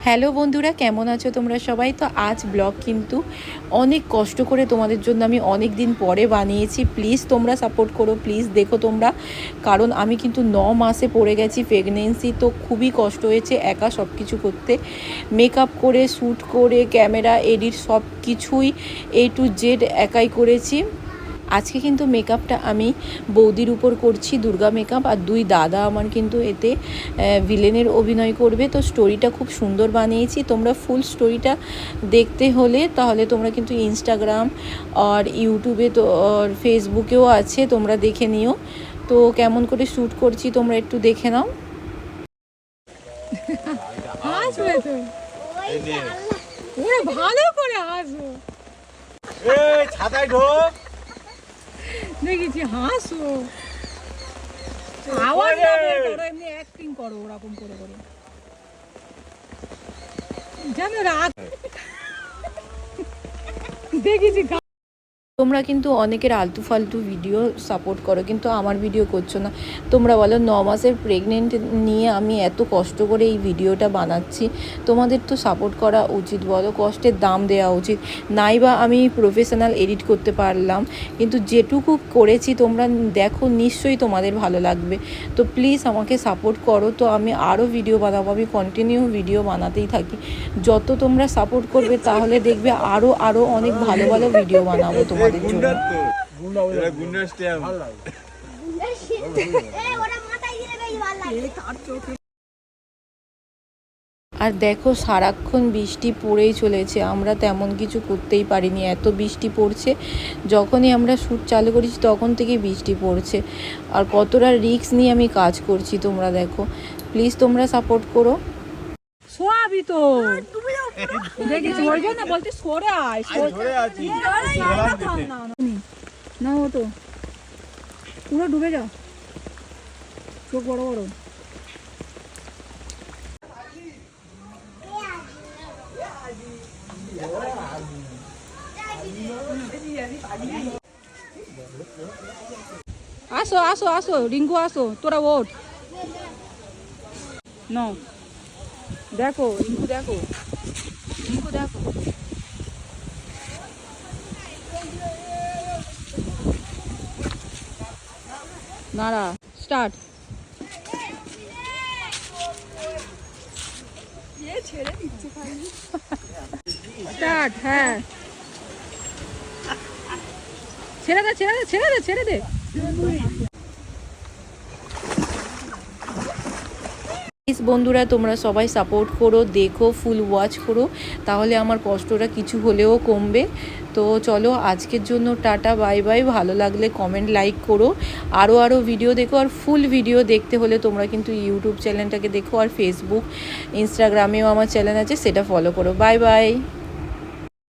Hello বন্ধুরা, কেমন আছো তোমরা সবাই? তো আজ ব্লগ কিন্তু অনেক কষ্ট করে তোমাদের জন্য আমি অনেক দিন পরে বানিয়েছি। প্লিজ তোমরা সাপোর্ট করো, প্লিজ দেখো তোমরা, কারণ আমি কিন্তু 9 মাসে পড়ে গেছি প্রেগনেন্সি। তো খুবই কষ্ট হয়েছে একা সব কিছু করতে, মেকআপ করে, শ্যুট করে, ক্যামেরা এডিট সব কিছুই A to Z একাই করেছি। আজকে কিন্তু মেকআপটা আমি বৌদির উপর করছি, দুর্গা মেকআপ, আর দুই দাদা আমার কিন্তু এতে ভিলেনের অভিনয় করবে। তো স্টোরিটা খুব সুন্দর বানিয়েছি। তোমরা ফুল স্টোরিটা দেখতে হলে তাহলে তোমরা কিন্তু ইনস্টাগ্রাম আর ইউটিউবে তো আর ফেসবুকেও আছে, তোমরা দেখে নিও। তো কেমন করে শ্যুট করছি তোমরা একটু দেখে নাও। ভালো করে হাসো, ছাতায় ঢোক দেখেছি হাসো, আওয়াজ না বের করো, এমনি অ্যাক্টিং করো ওরকম করে করে, জানো রাগ দেখেছি। তোমরা কিন্তু অনেকের আলতু ফালতু ভিডিও সাপোর্ট করো, কিন্তু আমার ভিডিও করছো না। তোমরা বলো 9 মাসের প্রেগনেন্ট নিয়ে আমি এত কষ্ট করে এই ভিডিওটা বানাচ্ছি, তোমাদের তো সাপোর্ট করা উচিত, বলো, কষ্টের দাম দেওয়া উচিত। নাই বা আমি প্রফেশনাল এডিট করতে পারলাম, কিন্তু যেটুকু করেছি তোমরা দেখো, নিশ্চয়ই তোমাদের ভালো লাগবে। তো প্লিজ আমাকে সাপোর্ট করো, তো আমি আরও ভিডিও বানাবো, আমি কন্টিনিউ ভিডিও বানাতেই থাকি। যত তোমরা সাপোর্ট করবে তাহলে দেখবে আরও আরও অনেক ভালো ভালো ভিডিও বানাবো তোমাদের জন্য। আর দেখো সারাক্ষণ বৃষ্টি পড়েই চলেছে, আমরা তেমন কিছু করতেই পারিনি, এত বৃষ্টি পড়ছে। যখনই আমরা শ্যুট চালু করেছি তখন থেকেই বৃষ্টি পড়ছে, আর কতটা রিস্ক নিয়ে আমি কাজ করছি তোমরা দেখো। প্লিজ তোমরা সাপোর্ট করো। শোয়াবি তো দেখেছি, ওই জন্য বলতে সরে আয়, না ও তো পুরো ডুবে যাও, চোখ বড় বড়। আসো আসো আসো রিঙ্কু, আসো, তোরা ওঠ। না দেখো রিঙ্কু, দেখো রিঙ্কু, দেখো নাড়া স্টার্ট। স্টার্ট, হ্যাঁ, ছেড়ে দে ছেড়ে দে ছেড়ে দে ছেড়ে দে। প্লিজ বন্ধুরা, তোমরা সবাই সাপোর্ট করো, দেখো, ফুল ওয়াচ করো, তাহলে আমার কষ্টটা কিছু হলেও কমবে। তো চলো আজকের জন্য টাটা, বাই বাই। ভালো লাগলে কমেন্ট, লাইক করো, আরও ভিডিও দেখো। আর ফুল ভিডিও দেখতে হলে তোমরা কিন্তু ইউটিউব চ্যানেলটাকে দেখো, আর ফেসবুক ইনস্টাগ্রামেও আমার চ্যানেল আছে, সেটা ফলো করো। Bye bye.